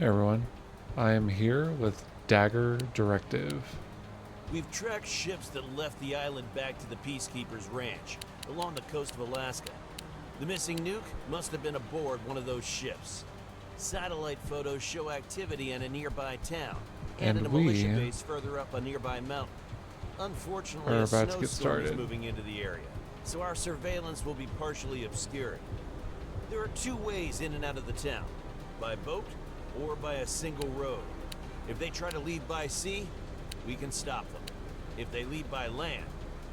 Hey everyone, I am here with Dagger Directive. We've tracked ships that left the island back to the Peacekeepers' ranch along the coast of Alaska. The missing nuke must have been aboard one of those ships. Satellite photos show activity in a nearby town and in And a militia we base further up a nearby mountain. Unfortunately, are a about to get snowstorm is started. moving into the area, so our surveillance will be partially obscured. There are two ways in and out of the town, by boat or by a single road. If they try to leave by sea, we can stop them. If they leave by land,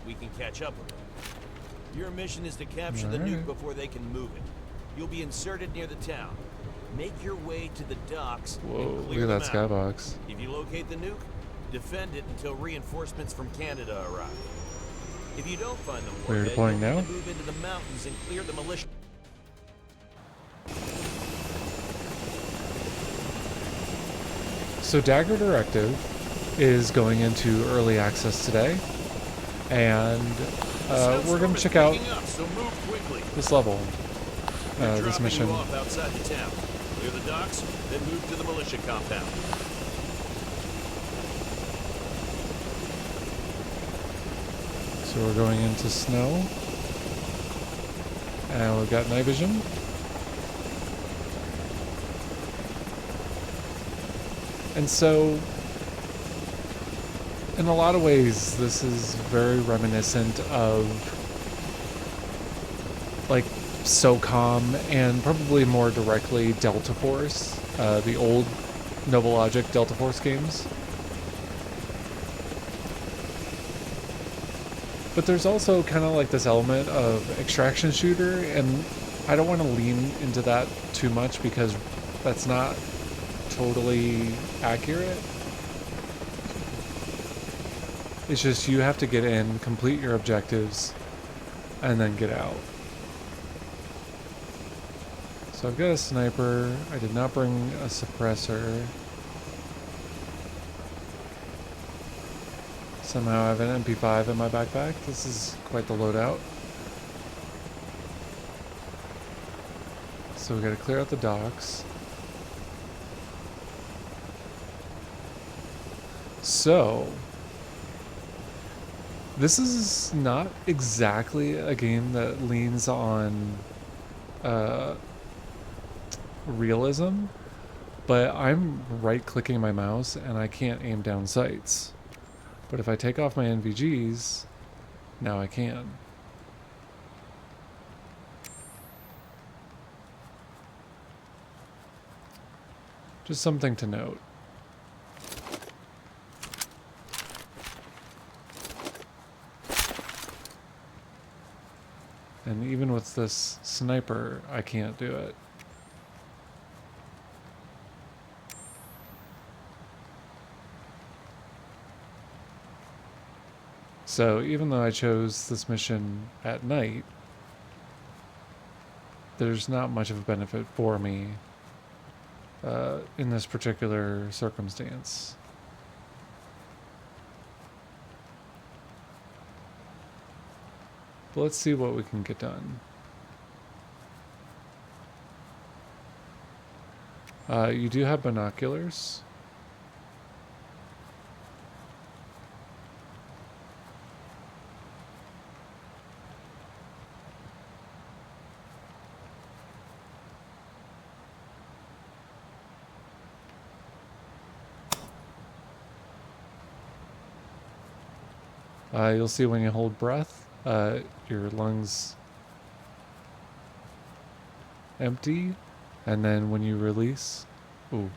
we can catch up with them. Your mission is to capture the nuke Alright. before they can move it. You'll be inserted near the town. Make your way to the docks Whoa, and look clear at them that out. skybox. If you locate the nuke, defend it until reinforcements from Canada arrive. If you don't find the We're warhead, deploying you'll now. need to move into the mountains and clear the militia. So Dagger Directive is going into early access today, and we're going to check out Up, so move quickly. this level, We're this dropping mission. you off outside the town. Clear the docks, then move to the militia compound. So we're going into snow, and we've got night vision. And so, in a lot of ways, this is very reminiscent of like SOCOM and probably more directly Delta Force, the old Noble Logic Delta Force games. But there's also kind of like this element of extraction shooter, and I don't want to lean into that too much because that's not totally accurate. It's just you have to get in, complete your objectives, and then get out. So I've got a sniper. I did not bring a suppressor. Somehow I have an MP5 in my backpack. This is quite the loadout. So we gotta clear out the docks. So, this is not exactly a game that leans on realism, but I'm right-clicking my mouse and I can't aim down sights. But if I take off my NVGs, now I can. Just something to note. And even with this sniper, I can't do it. So even though I chose this mission at night, there's not much of a benefit for me in this particular circumstance. But let's see what we can get done. You do have binoculars. You'll see when you hold breath, your lungs empty, and then when you release, ooh.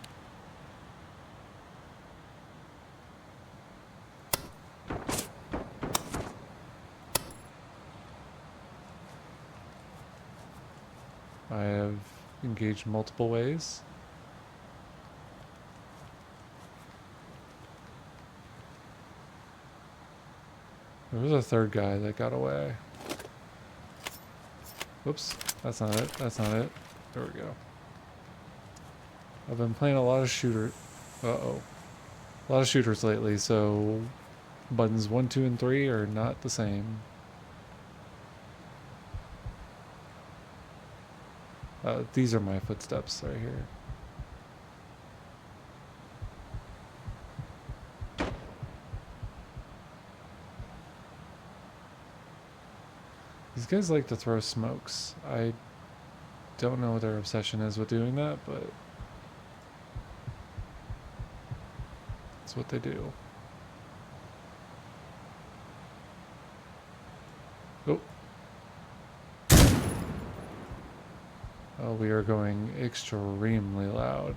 I have engaged multiple ways. There was a third guy that got away. Whoops, that's not it, that's not it. There we go. I've been playing a lot of shooter. Uh-oh. A lot of shooters lately, so buttons 1, 2, and 3 are not the same. These are my footsteps right here. These guys like to throw smokes. I don't know what their obsession is with doing that, but it's what they do. Oh. Oh, we are going extremely loud.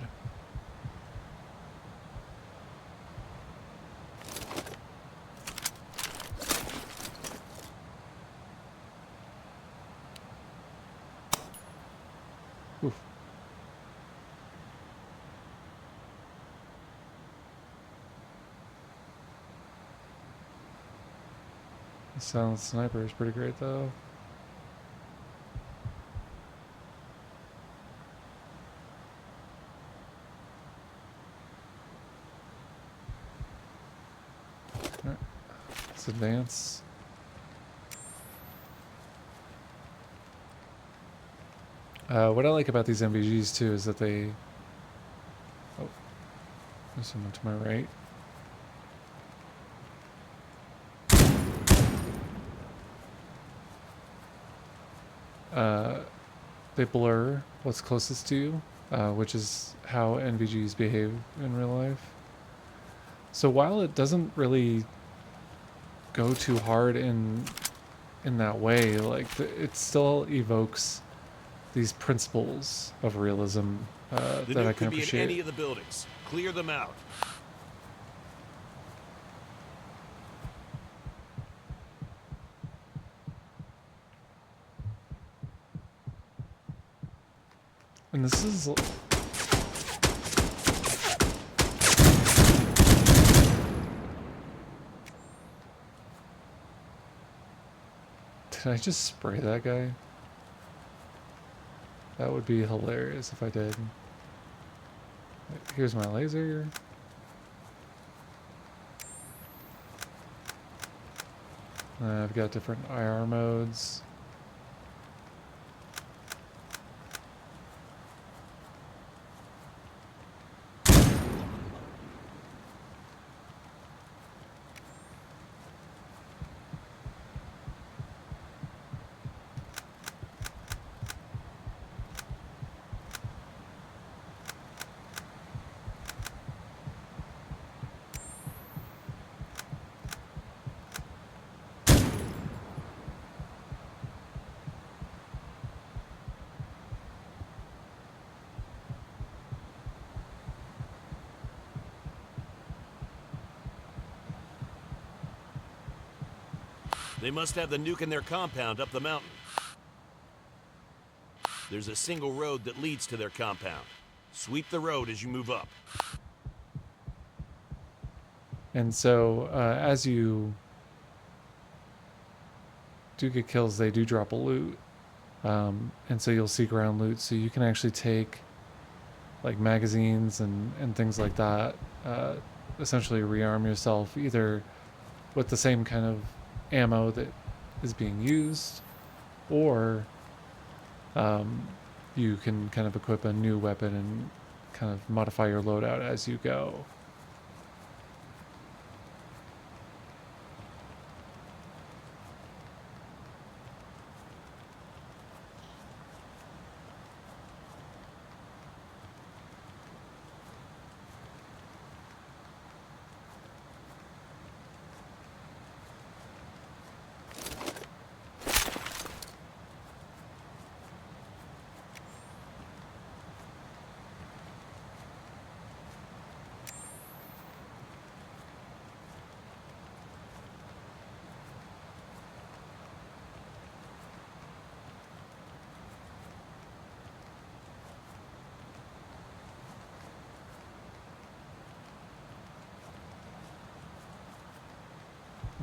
Oof. The silent sniper is pretty great though. Alright, let's advance. What I like about these MVGs too is that they... Oh, there's someone to my right. They blur what's closest to you, which is how NVGs behave in real life. So while it doesn't really go too hard in that way, like it still evokes these principles of realism The that I nuke can could be in appreciate. any of the buildings. Clear them out. And this is... Did I just spray that guy? That would be hilarious if I did. Here's my laser. I've got different IR modes. They must have the nuke in their compound up the mountain. There's a single road that leads to their compound. Sweep the road as you move up. And so as you do get kills, they do drop a loot. And so you'll see ground loot, so you can actually take like magazines and things like that, essentially rearm yourself either with the same kind of ammo that is being used, or you can kind of equip a new weapon and kind of modify your loadout as you go.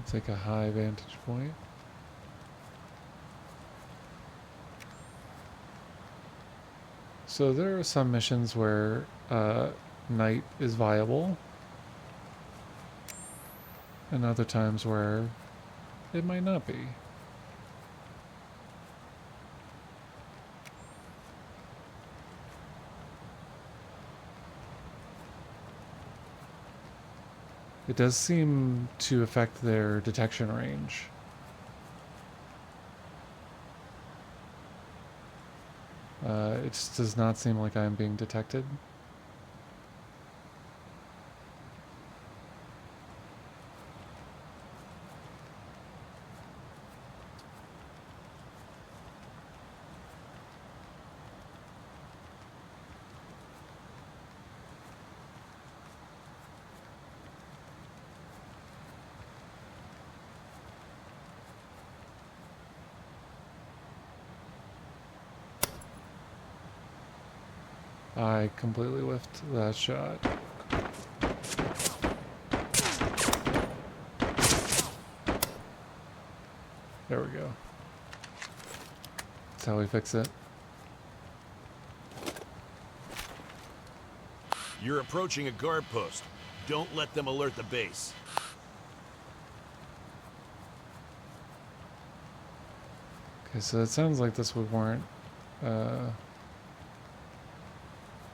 Take a high vantage point. So there are some missions where night is viable, and other times where it might not be. It does seem to affect their detection range. It just does not seem like I'm being detected. I completely whiffed that shot. There we go. That's how we fix it. You're approaching a guard post. Don't let them alert the base. Okay, so it sounds like this would warrant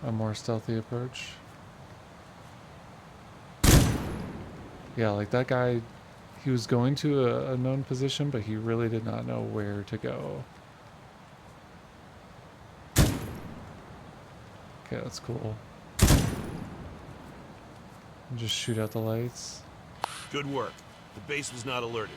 a more stealthy approach. Yeah, like that guy, he was going to a known position, but he really did not know where to go. Okay, that's cool. And just shoot out the lights. Good work. The base was not alerted.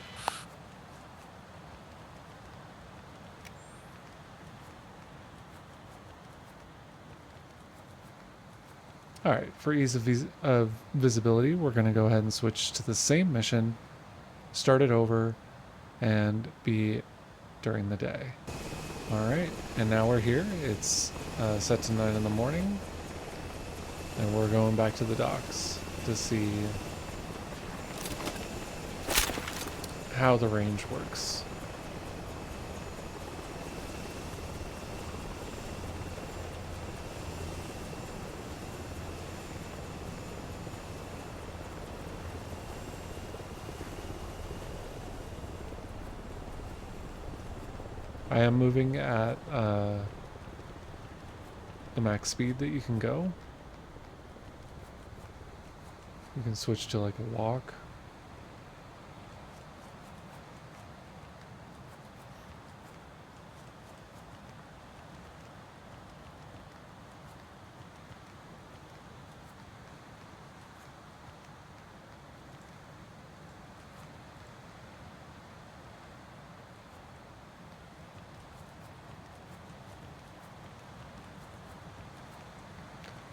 Alright, for ease of visibility, we're going to go ahead and switch to the same mission, start it over, and be during the day. Alright, and now we're here. It's set to 9 in the morning, and we're going back to the docks to see how the range works. I am moving at the max speed that you can go. You can switch to like a walk.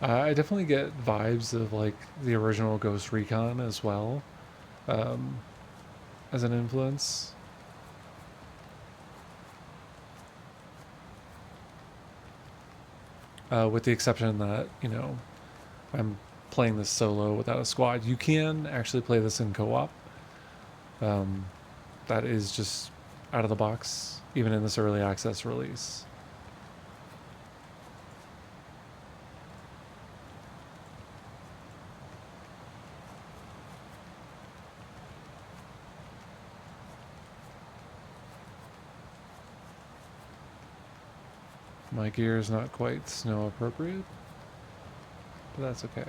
I definitely get vibes of like the original Ghost Recon as well, as an influence. With the exception that, you know, I'm playing this solo without a squad. You can actually play this in co-op. That is just out of the box, even in this early access release. My gear is not quite snow appropriate, but that's okay.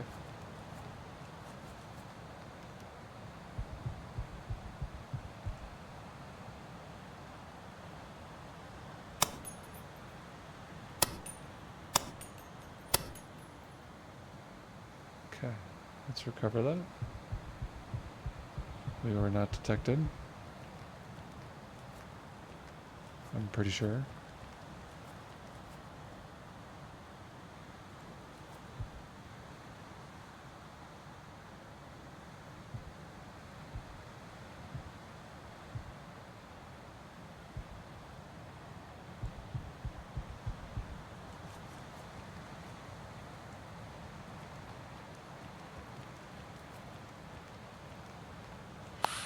Okay, let's recover that. We were not detected. I'm pretty sure.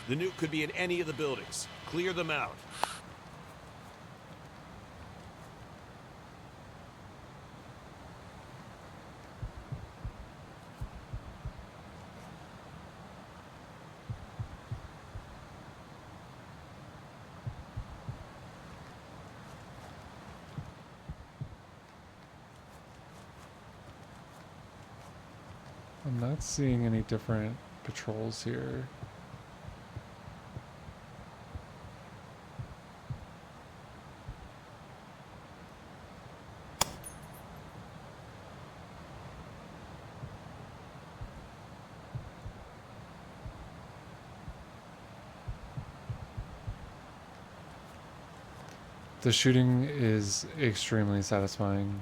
The nuke could be in any of the buildings. Clear them out. I'm not seeing any different patrols here. The shooting is extremely satisfying.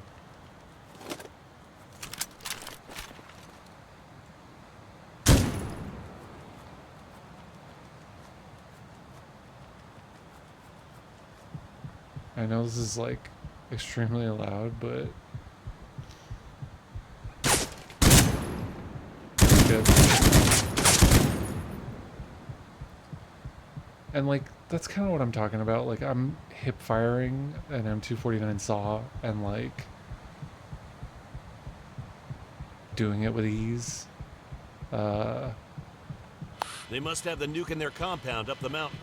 I know this is like extremely loud, but it's good. And like that's kind of what I'm talking about. Like I'm hip firing an M249 saw and like doing it with ease. They must have the nuke in their compound up the mountain.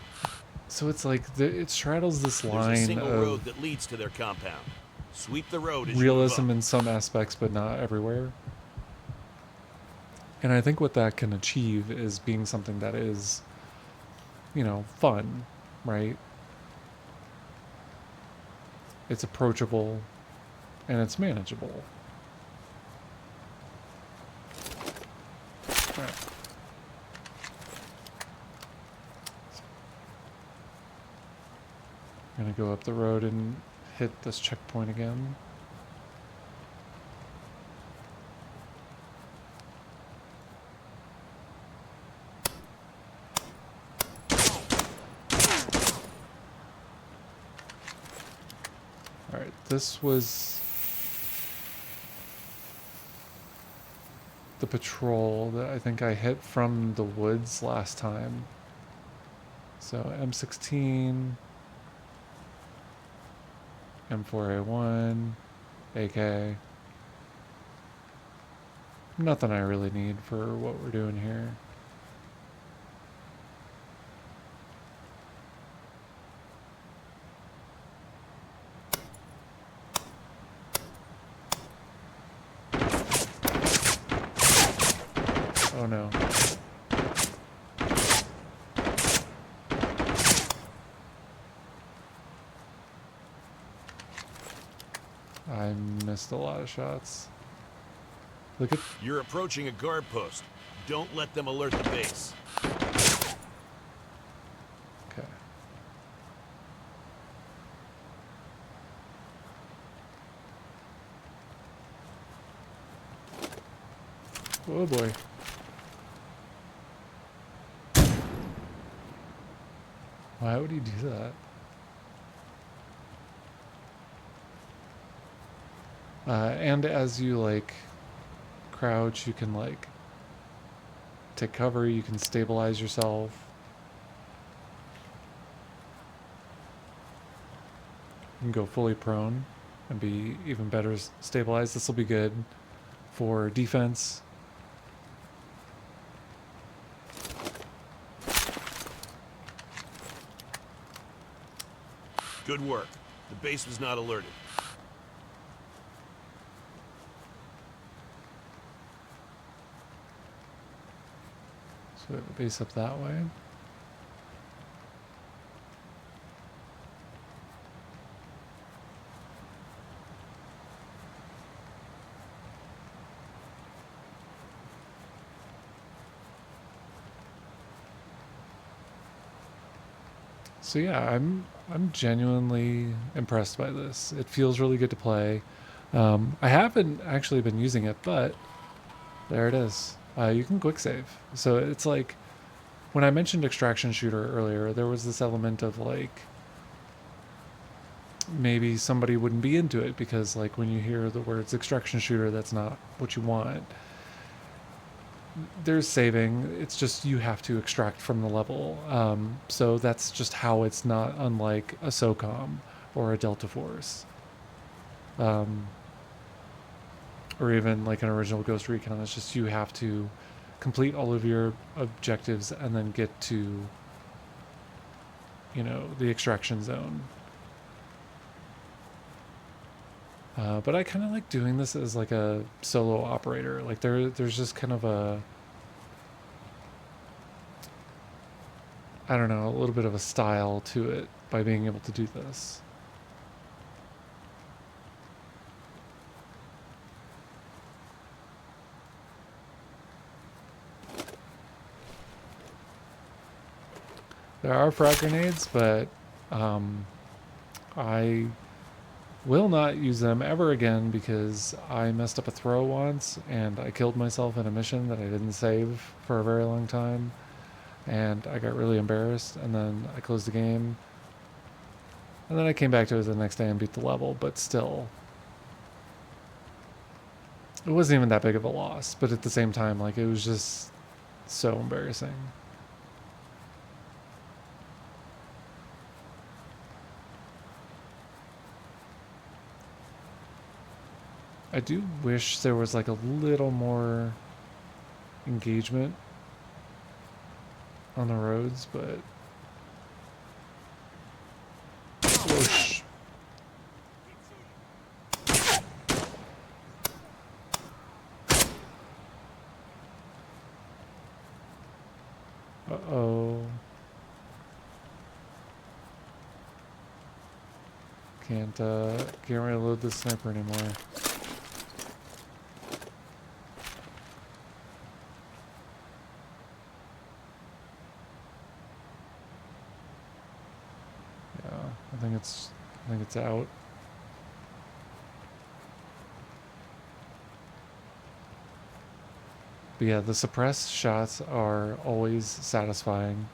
So it's like it straddles this There's a line single road of that leads to their compound. Sweep the road as you move realism up. in some aspects, but not everywhere. And I think what that can achieve is being something that is, you know, fun, right? It's approachable and it's manageable. All right. I'm gonna go up the road and hit this checkpoint again. All right, this was the patrol that I think I hit from the woods last time. So M16, M4A1, AK. Nothing I really need for what we're doing here. Oh no. I missed a lot of shots. Look at... You're approaching a guard post. Don't let them alert the base. Okay. Oh boy. Why would he do that? And as you like crouch, you can like take cover, you can stabilize yourself. You can go fully prone and be even better stabilized. This will be good for defense. Good work. The base was not alerted. So we have a base up that way. So yeah, I'm genuinely impressed by this. It feels really good to play. I haven't actually been using it, but there it is. You can quick save. So it's like when I mentioned extraction shooter earlier, there was this element of like maybe somebody wouldn't be into it because like when you hear the words extraction shooter, that's not what you want. There's saving. It's just you have to extract from the level. So that's just how it's not unlike a SOCOM or a Delta Force. Or even like an original Ghost Recon. It's just you have to complete all of your objectives and then get to, you know, the extraction zone. But I kind of like doing this as like a solo operator. Like there's just kind of a, I don't know, a little bit of a style to it by being able to do this. There are frag grenades, but I will not use them ever again because I messed up a throw once and I killed myself in a mission that I didn't save for a very long time, and I got really embarrassed, and then I closed the game, and then I came back to it the next day and beat the level, but still, it wasn't even that big of a loss, but at the same time, like, it was just so embarrassing. I do wish there was like a little more engagement on the roads, but whoosh. Uh-oh. Can't reload the sniper anymore. Yeah, I think it's out. But yeah, the suppressed shots are always satisfying.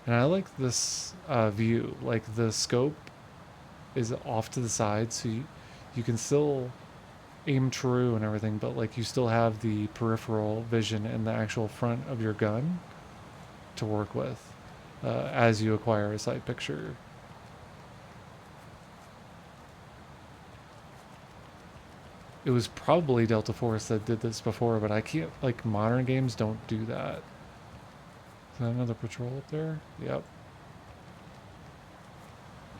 And I like this view. Like, the scope is off to the side, so you can still aim true and everything, but like you still have the peripheral vision in the actual front of your gun to work with as you acquire a sight picture. It was probably Delta Force that did this before, but I can't, like, modern games don't do that. Is that another patrol up there? Yep.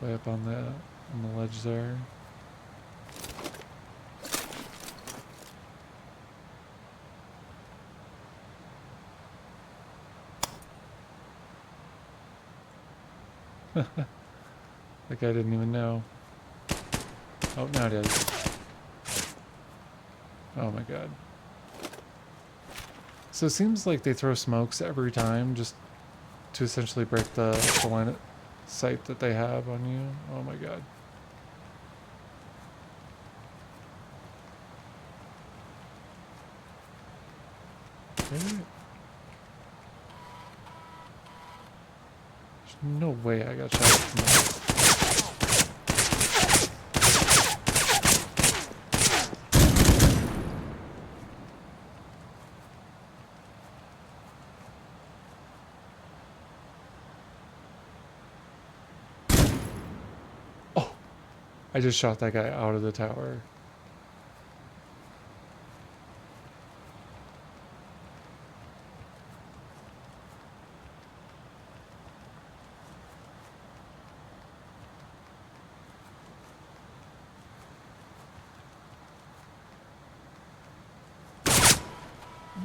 Way up on the ledge there. That guy didn't even know. Oh, now it is. Oh my god. So it seems like they throw smokes every time just to essentially break the line of sight that they have on you. Oh my god. Really? There's no way I got shot from that. Oh! I just shot that guy out of the tower.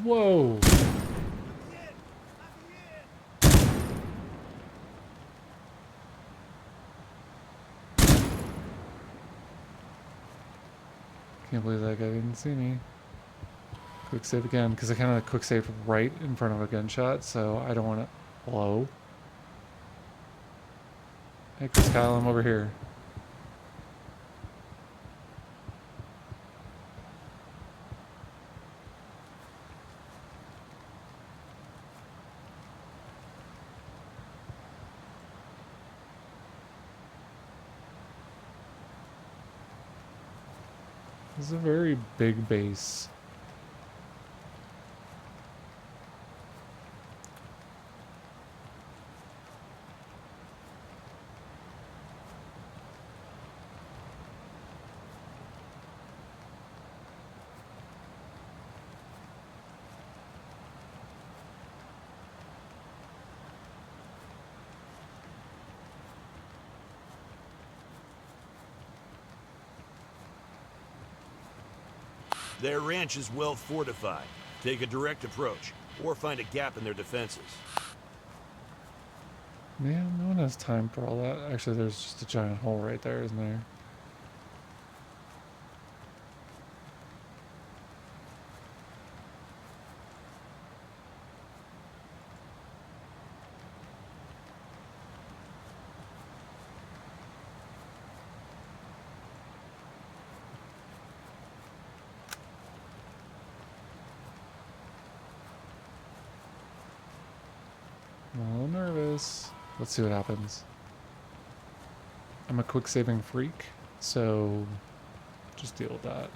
Whoa! Can't believe that guy didn't see me. Quick save again, because I kind of quick save right in front of a gunshot, so I don't want to. Hello? Hey, Chris Kyle, I'm over here. This is a very big base. Their ranch is well fortified. Take a direct approach, or find a gap in their defenses. Man, no one has time for all that. Actually, there's just a giant hole right there, isn't there? this. Let's see what happens. I'm a quick saving freak, so just deal with that.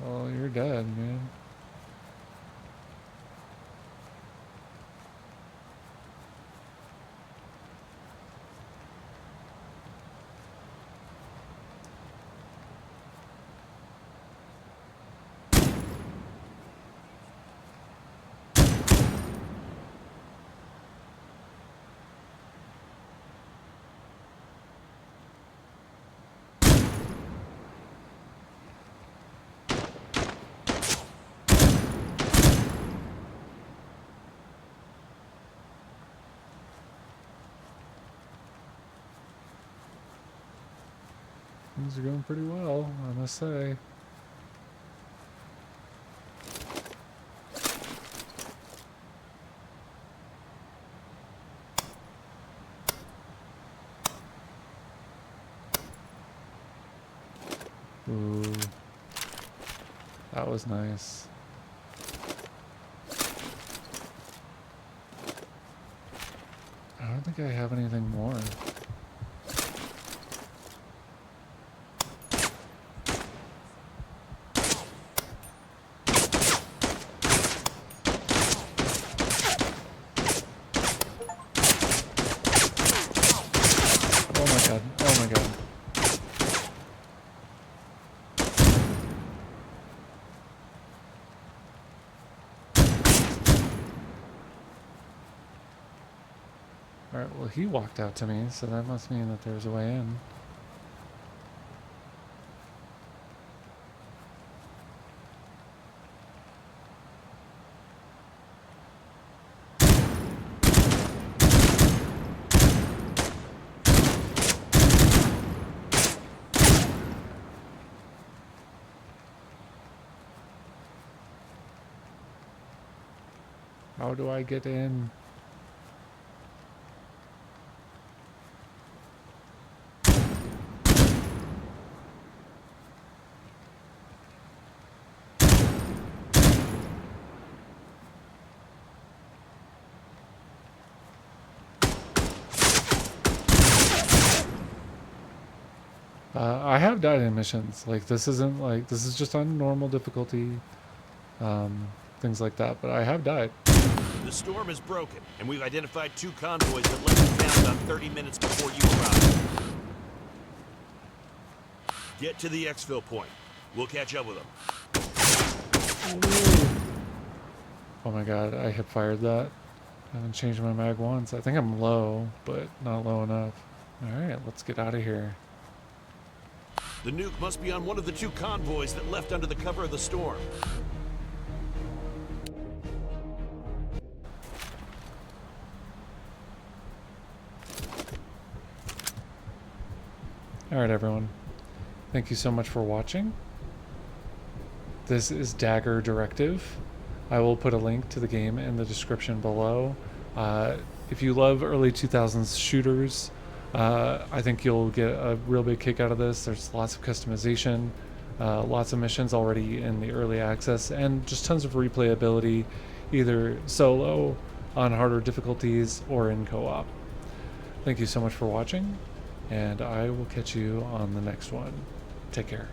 Well, you're dead, man. Things are going pretty well, I must say. Ooh. That was nice. I don't think I have anything more. Oh my god. Oh my god. Alright, well he walked out to me, so that must mean that there's a way in. How do I get in? I have died in missions. Like, this isn't like, this is just on normal difficulty, things like that, but I have died. The storm is broken, and we've identified 2 convoys that left the town about 30 minutes before you arrived. Get to the exfil point. We'll catch up with them. Oh my god, I hip fired that. I haven't changed my mag once. I think I'm low, but not low enough. Alright, let's get out of here. The nuke must be on one of the 2 convoys that left under the cover of the storm. Alright everyone, thank you so much for watching. This is Dagger Directive. I will put a link to the game in the description below. If you love early 2000s shooters, I think you'll get a real big kick out of this. There's lots of customization, lots of missions already in the early access, and just tons of replayability, either solo, on harder difficulties, or in co-op. Thank you so much for watching, and I will catch you on the next one. Take care.